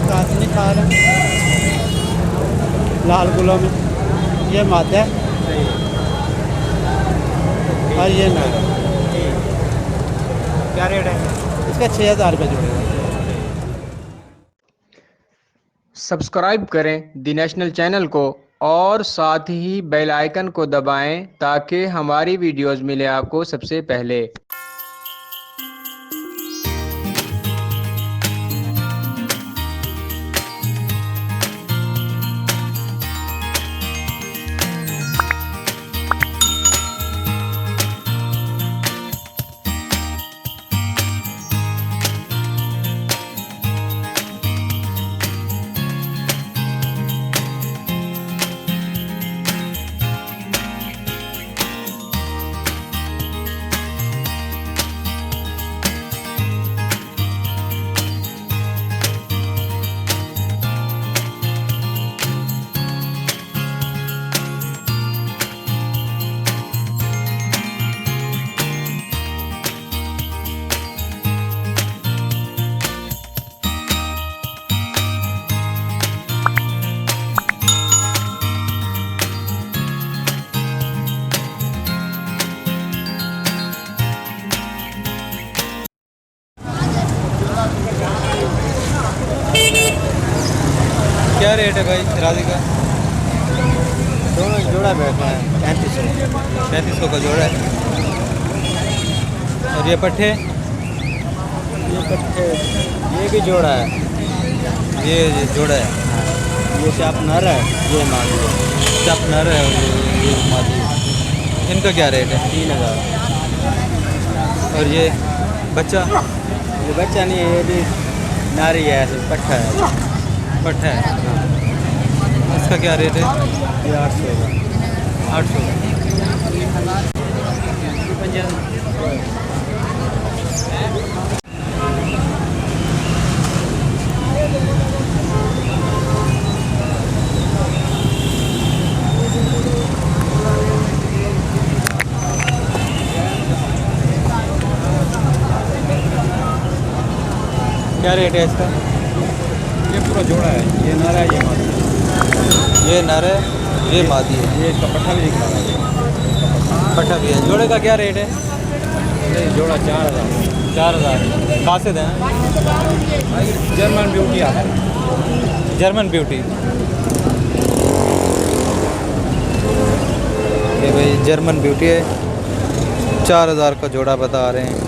कासनी खाल है लाल गुलों में, ये मादा है और ये नर। क्या रेट है इसका 6,000 रुपये जुड़ेगा। सब्सक्राइब करें दी नेशनल चैनल को और साथ ही बेल आइकन को दबाएं ताकि हमारी वीडियोस मिले आपको सबसे पहले। क्या रेट है भाई राजी का? दोनों जोड़ा बैठा है 3500। 3500 का जोड़ा है। और ये पट्ठे? ये कट्ठे ये भी जोड़ा है। ये जोड़ा है। ये चाप नर है, ये मादी है। चाप नर है और ये मादी है। इनका क्या रेट है? 3,000। और ये बच्चा? ये बच्चा नहीं है, ये भी नारी है, ऐसे पट्ठा है। पट्ठा है। इसका क्या रेट है? ये 800 का। 800। क्या रेट है इसका? ये पूरा जोड़ा है, ये नर है, ये मादी है। ये नर है, ये मादी है। ये इसका पट्ठा भी दिख रहा है। पट्ठा भी है। जोड़े का क्या रेट है? ये जोड़ा 4,000। 4000। कहाँ से दें? जर्मन ब्यूटी है। German beauty. ये भाई जर्मन ब्यूटी है, 4000 का जोड़ा बता रहे हैं।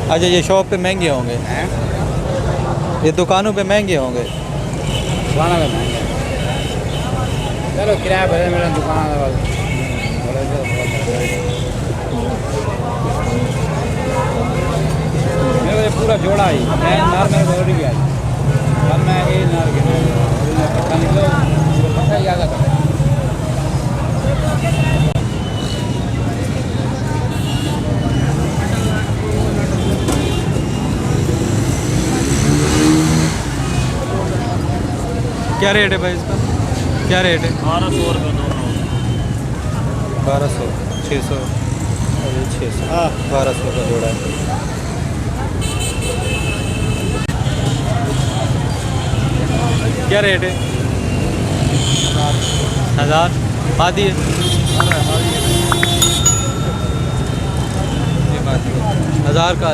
अच्छा, ये शॉप पे महंगे होंगे, ये दुकानों पे महंगे होंगे। चलो किराया भरे मेरा दुकान मेरा ये पूरा जोड़ा ही मैं नार में बोल गया अब मैं ये नार के पत्ता निकलो पत्ता ही ज़्यादा कर। क्या रेट है भाई इसका? क्या रेट है? 1200 रुपये दोनों। 1200, 600 और ये 600। 1200 का जोड़ा है। क्या रेट है? 1000। मादी है? ये मादी है। 1000 का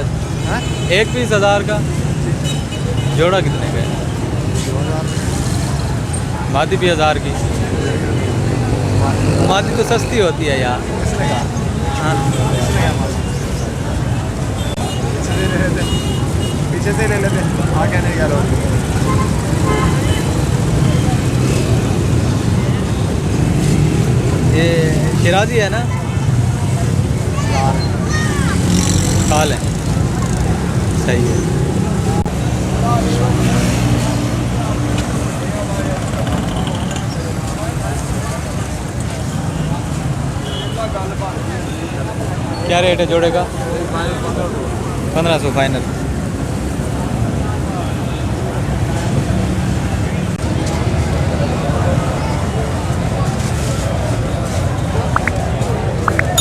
एक पीस 1000 का जोड़ा कितने का है? मादी भी 1000 की। मादी तो सस्ती होती है यार। हाँ। पीछे से ले लेते आगे नहीं करो। ये शिराजी है ना? काल है, सही है। क्या रेट है जोड़े का? 1500 फाइनल।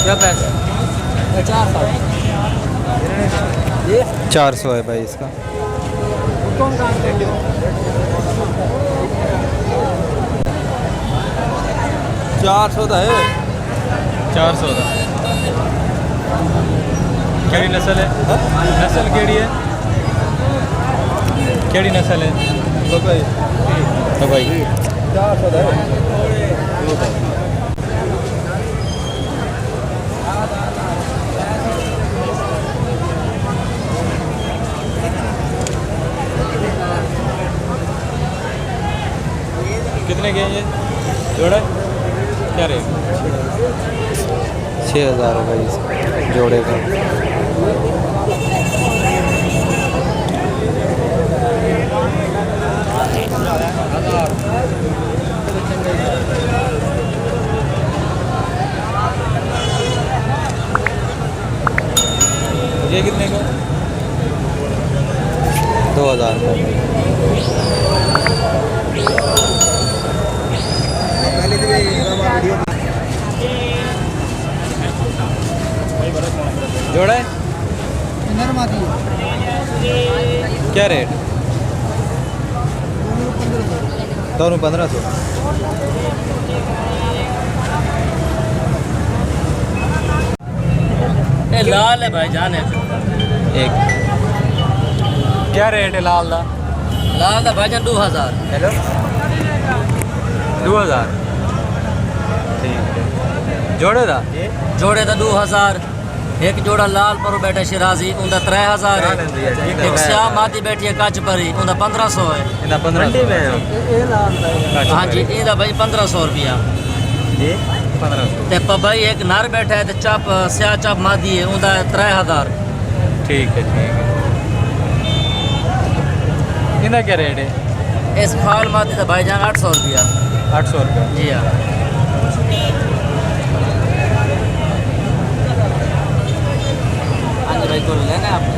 क्या पैसा? 400 है भाई इसका। चार सौ का है। 400 का। केड़ी नस्ल है? नस्ल केड़ी है? केड़ी नस्ल है? तो भाई 400 का है। कितने के हैं ये जोड़ा? क्या रेट? 6000 है भाई इसका जोड़े का। ये कितने का? 2000 का। जोड़ा है? क्या रेट? दोनों 1500। ये लाल है भाई जान है। एक क्या रेट है लाल दा? लाल का भाईजान 2000। हेलो 2000 ठीक है। जोड़े दा? जोड़े का 2000। एक जोड़ा लाल पर बैठा शिराजी उनका 3000 है। एक श्याम माती बैठी है कच परी उनका 1500 है। इतना 1500 हाँ जी ये भाई 1500 रुपया। जी 1500 ते भाई एक नर बैठा है तो चप स्या चप मादी है उनका 3000। ठीक है ठीक है। इनका क्या रेट है? इस खाल मादी का भाईजान 800 रुपया। 800 रुपये। जी हाँ। हाँ जी भाई को लेना है आपने?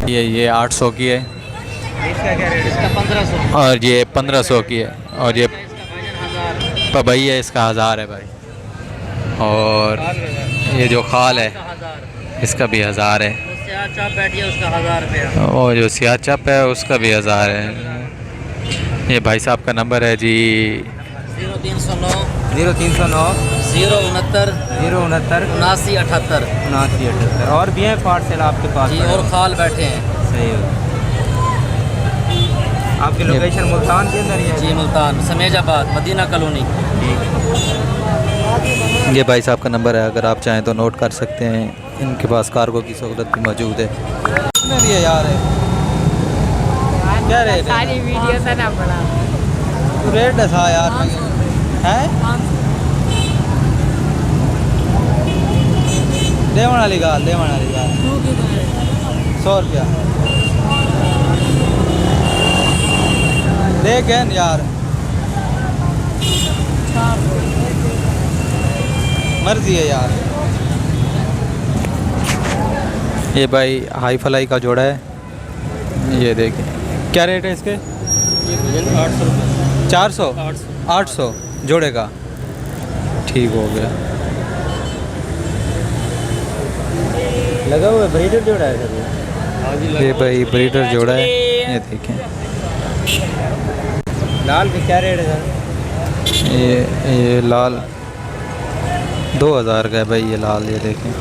ये 800 की है इसका क्या रेट? इसका 1500। और ये 1500 की है और ये इसका भाईजान 1000। पबई है इसका 1000 है भाई। और ये जो खाल है 1000। इसका भी 1000 है। स्या चप बैठी है उसका 1000 रुपया। और जो सियाह चप है उसका भी 1000 है। ये भाई साहब का नंबर है जी 0309 0309 069 069 7978। 7978। और भी हैं पार्सल आपके पास? जी और खाल बैठे हैं। सही हो। आपकी लोकेशन मुल्तान के अंदर ही है? जी मुल्तान समेजाबाद मदीना कॉलोनी। ये भाई साहब का नंबर है, अगर आप चाहें तो नोट कर सकते हैं। इनके पास कार्गो की सहूलत भी मौजूद है। कितने दिए यार है? क्या रेट है? सारी वीडियो से ना पड़ा। तू रेट दसा यार है देवन वाली गाल 100 रुपया देखें यार मर्जी है यार। ये भाई हाई फ्लाई का जोड़ा है। ये देखें क्या रेट है इसके? 800 रुपये। 400 800 जोड़े का। ठीक हो गया। लगा हुआ ब्रीडर जोड़ा है सर? ये भाई ब्रीडर जोड़ा है। ये देखें लाल भी क्या रेट है सर? ये लाल 2000 का है भाई। ये लाल ये देखें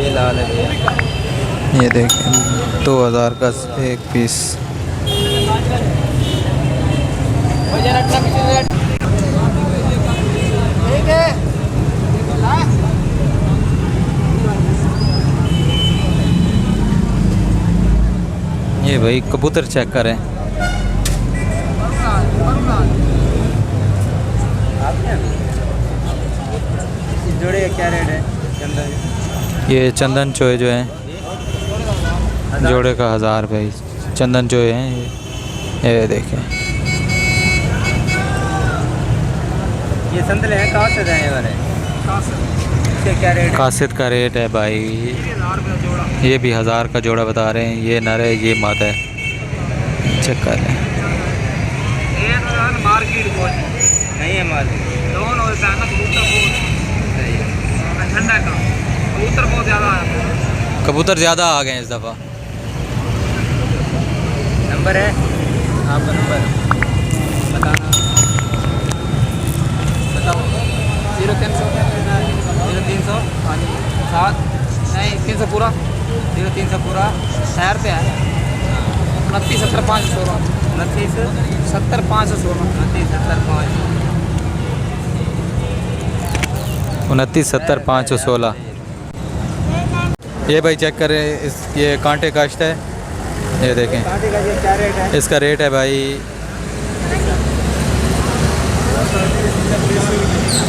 ये लाल है भैया। ये देखें 2000 का एक पीस। ये भाई कबूतर चेक करें। इस जोड़े का क्या रेट है चंदन? ये चंदन चोए जो हैं जोड़े का 1000 भाई। चंदन चोए हैं ये देखें। ये संतरे हैं कहाँ से जाए वाले? इसका क्या रेट है? कासिद का रेट है भाई, ये 1000 रुपये जोड़ा। ये भी 1000 का जोड़ा बता रहे हैं। ये नर है, ये मादा है, चेक कर लें। ये मार्केट बहुत नहीं है मार्केट दोनों होता है ना। कबूतर बहुत सही है, ठंडा का कबूतर बहुत ज़्यादा है। कबूतर ज़्यादा आ गए हैं इस दफ़ा। नंबर है आपका, नंबर बताना, बताओ। 0300 हाँ जी 7 नहीं 300 पूरा, 0300 पूरा शहर पे है। 29 70 516 29 70 516 29 70 29 70 516। ये भाई चेक करें, इस ये कांटे काश्त है, ये देखें। कांटे का ये क्या रेट है? इसका रेट है भाई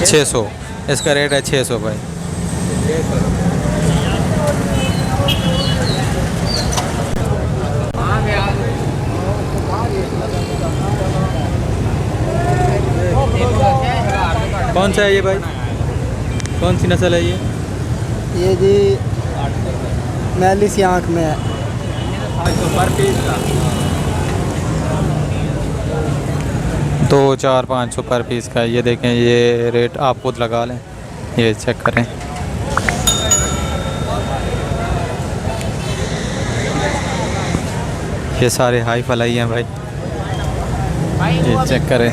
600। इसका रेट है 600 भाई। कौन सा है ये भाई, कौन सी नस्ल है ये जी मैली सी आँख में है। पर पीस का 2 4 500 पर पीस का। ये देखें, ये रेट आप खुद लगा लें, ये चेक करें। ये सारे हाई फलाई हैं भाई, ये चेक करें।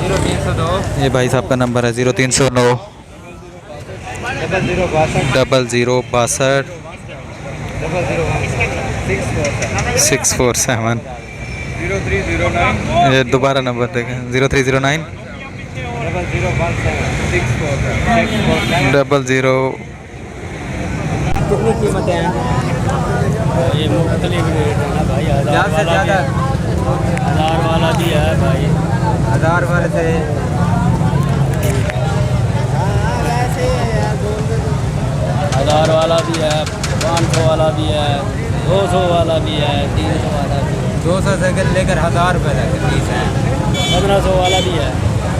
0302 ये भाई साहब का नंबर है 0309 0062 647। 0309 ये दोबारा नंबर देखें 0309 00 कितनी कीमत है? ये मुख्तलिफ रेट है ना भाई, ज़्यादा से ज़्यादा 1000 वाला भी है भाई, 1000 वाले से 1000 वाला भी है, 500 वाला भी है, 200 वाला भी है, 300 वाला भी है, 200 से लेकर 1000 रुपये तक फीस है। 1500 वाला भी है।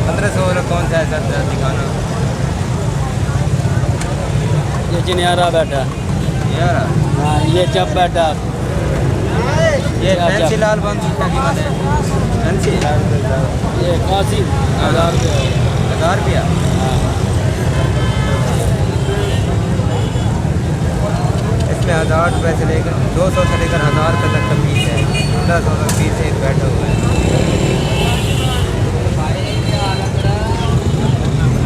1500 वाला कौन सा है सर, दिखाना ये चिनियारा बैठा, यार। हाँ ये चप बैठा, ये फैंसी लाल बंद की क्या कीमत है? फैंसी ये 80 1000 रुपये है। 1000 रुपया। इसमें 1000 रुपये से लेकर 200 से लेकर 1000 रुपये तक का फीस है। 1500 का फीस है, बैठा हुआ है।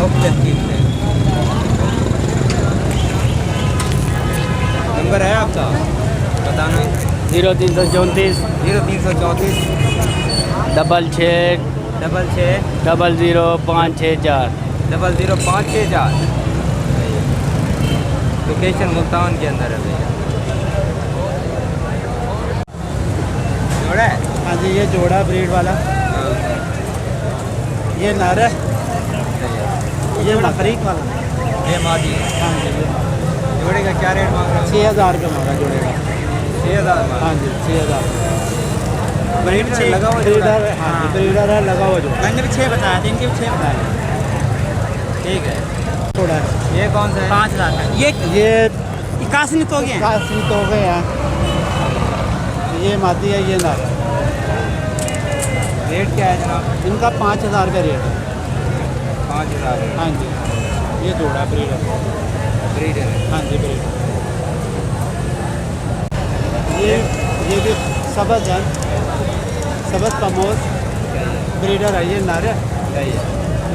मुख्तलिफ फीस है। नंबर है आपका, बताना। 0334 0334 66 00 564। 00564। लोकेशन मुल्तान के अंदर है भैया। जोड़ा है? हाँ जी, ये जोड़ा ब्रीड वाला, ये नर है, ये बकरीद वाला। ये मादी है। हाँ जी, जोड़े का क्या रेट मांग रहे हो? 6000 रुपये मांगा जोड़े का। 6000 मांग। हाँ जी 6000। ब्रीडर लगा हुआ जोड़ा ब्रीडर है। है, हाँ जी ब्रीडर है, लगा हुआ जोड़ा। मैंने भी 6 बताया था, इनके भी 6 बताया। ठीक है। जोड़ा है, ये कौन सा है? 5000 का। ये 81 तो गए। तो हो गए हैं। ये मादी है, ये नर है। रेट क्या है जनाब? इनका 5000 रुपये रेट है। 5000। हाँ जी, ये जोड़ा ब्रीडर। ब्रीडर है। हाँ जी ब्रीडर। ये भी सबज है, सबज पमोज ब्रीडर है। ये नर है, सही है।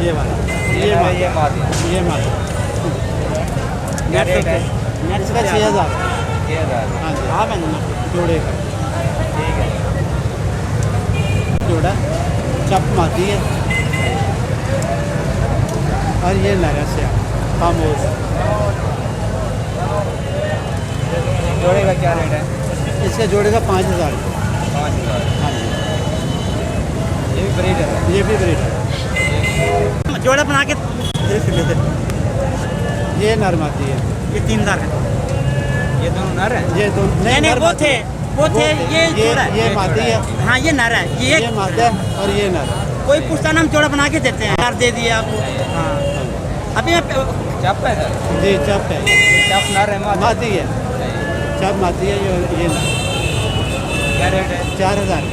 ये वाला, ये मादी। ये मादी। क्या रेट है? नेट इसका 6000। 6000। हाँ जी, हाँ मैंने जोड़े का ठीक है। जोड़ा चप मादी है, और ये नर से खामोश। जोड़े का क्या रेट है? इसके जोड़े का 5000 रुपये। 5000। हाँ जी, ये भी ब्रीडर है। ये भी ब्रीडर। जोड़ा बना के ये नर मादी है। ये 3000 है। ये दोनों नर है? ये दो नहीं वो थे ये जोड़ा है। ये मादी है। हाँ ये नर है, ये मादा है और ये नर है। कोई पूछता ना हम जोड़ा बना के देते हैं यार, दे दिए आपको। हाँ अभी मैं चप है सर, जी चप है, चप नर है मादा? मादी है, चप मादी है ये ना। क्या रेट है? 4000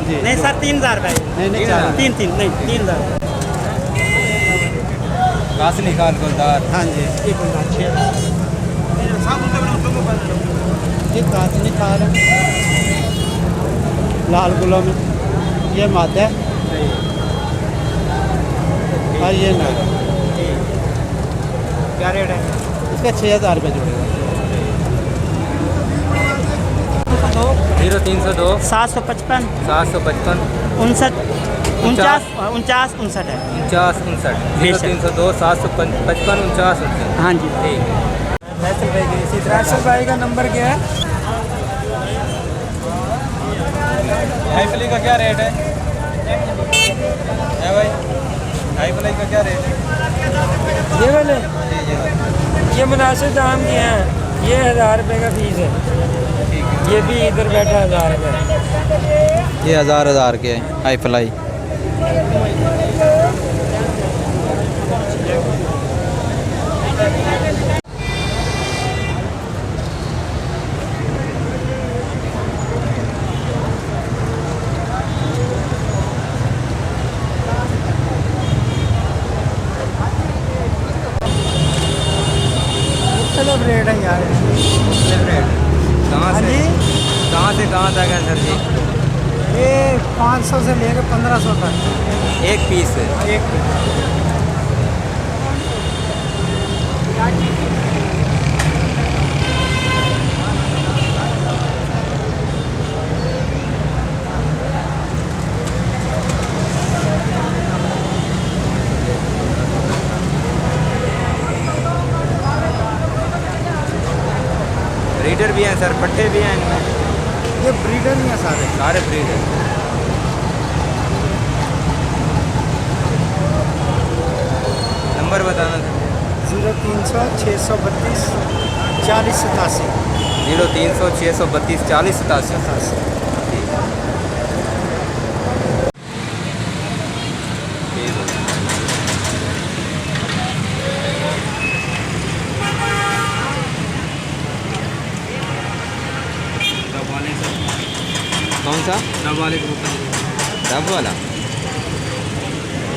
जी नहीं सर 3000 भाई, नहीं 3000 कास निकाल गोलदार। हाँ जी ये गोलदार 6000 ये कास निकाल लाल गुलों में, ये मादा है और ये ना। क्या रेट है इसका 6000 रुपये जोड़ेगा। 0302 755 755 59 59 है। 49 59 0302 755 49 59। हाँ जी ठीक है। फैसल भाई का नंबर क्या है? हाईफली का क्या रेट है भाई? हाईफलाई का क्या रेट है? ये वाले ये मुनासिब दाम के हैं, ये 1000 रुपये का फीस है। ये भी इधर बैठा 1000 रुपये। ये हज़ार के हैं हाई फ्लाई। चलो रेट है यार। कहाँ से कहाँ तक है सर जी? ये 500 से लेकर 1500 तक एक पीस है। एक। ब्रीडर भी हैं सर, पट्टे भी हैं इनमें? ये ब्रीडर ही है सारे। सारे ब्रीडर। नंबर बताना सर। 0300 632 40 87। 0300 632 40 87। कौन सा? डब वाले ग्रुप है, डब वाला?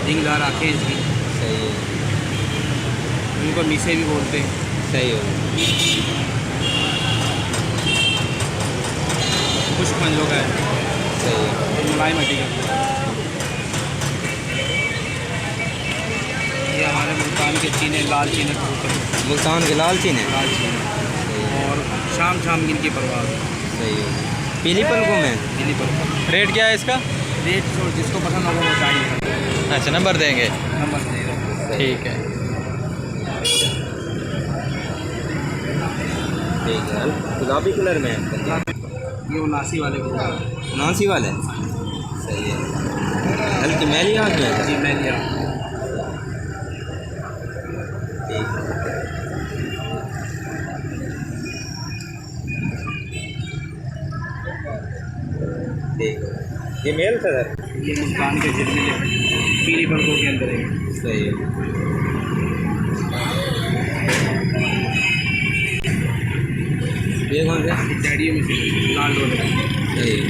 रिंगदार आँखें इसकी, सही है, उनको मीसे भी बोलते हैं। सही हो। खुश पंजों का है, सही है। मुलायम हड्डी का। ये हमारे मुल्तान के चीने, लाल चीने कबूतर, मुल्तान के लाल चीन है? लाल चीने। और शाम शाम इनकी परवाज। सही है। पीली पलकों में? दिल्ली पर रेट क्या है इसका? रेट जो जिसको पसंद होगा वो चाहिए। अच्छा नंबर देंगे? नंबर दे दो। ठीक है। ठीक है। गुलाबी कलर में है? ये वो नासी वाले को नासी वाले? सही है। हल्की मैली आँख में है? जी मैं लिया। ठीक है। ठीक है। ये मेल सर? ये मुल्तान के जितने पीली पलकों के अंदर है। सही है। ये कौन सा? डैडियों में से लाल डोले। सही है।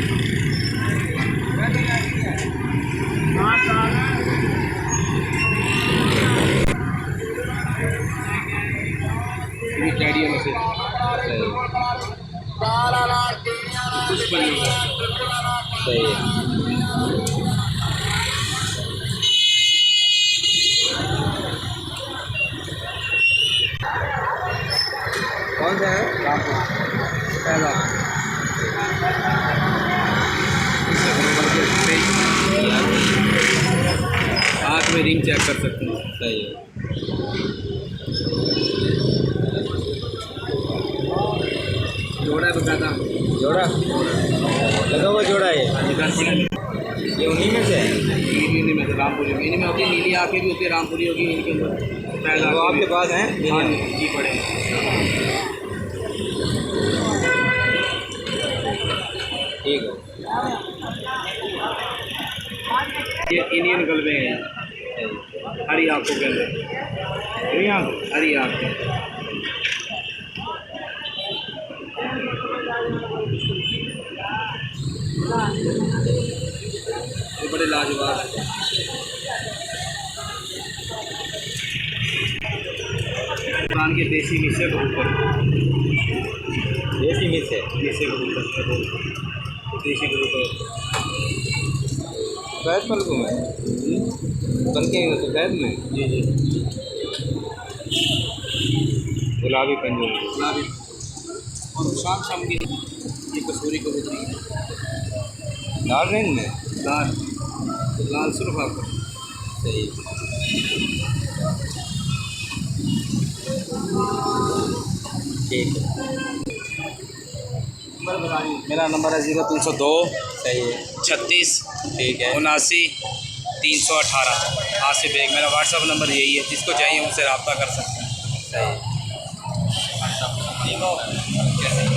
ये डैडियों में से सही है। कुछ बनी होगा। सही है। कौन सा है? पहला हाथ में रिंग चेक कर सकते हैं। सही है। जोड़ा है बताता हूँ। जोड़ा लगा हुआ जोड़ा है ये उन्हीं में से है? नीली में से रामपुरी में, इन्हीं में होती है नीली आँखें भी होती है, रामपुरी होगी इनके अंदर। पहला वो आपके पास हैं? हाँ जी पड़े। ठीक है। ये इंडियन गलबे हैं, हरी आंखों के अंदर, हरी आंखें। ये बड़े लाजवाब है। दुकान के देसी मिसे कबूतर, देसी मिस है। मिसे कबूतर, देसी कबूतर। सफ़ेद पलकों में पलके हैं सफ़ेद में। जी जी, गुलाबी पंजों में। गुलाबी। और शाम शाम की ये कसूरी कबूतरी है, लाल रेंज में। लाल लाल सुर्ख आपका। सही। ठीक है। मेरा नंबर है 0302 सही है। 36 ठीक है। 79 318। आसिफ बेग मेरा व्हाट्सअप नंबर यही है, जिसको चाहिए मुझसे रब्ता कर सकते हैं। सही। ठीक हो कैसे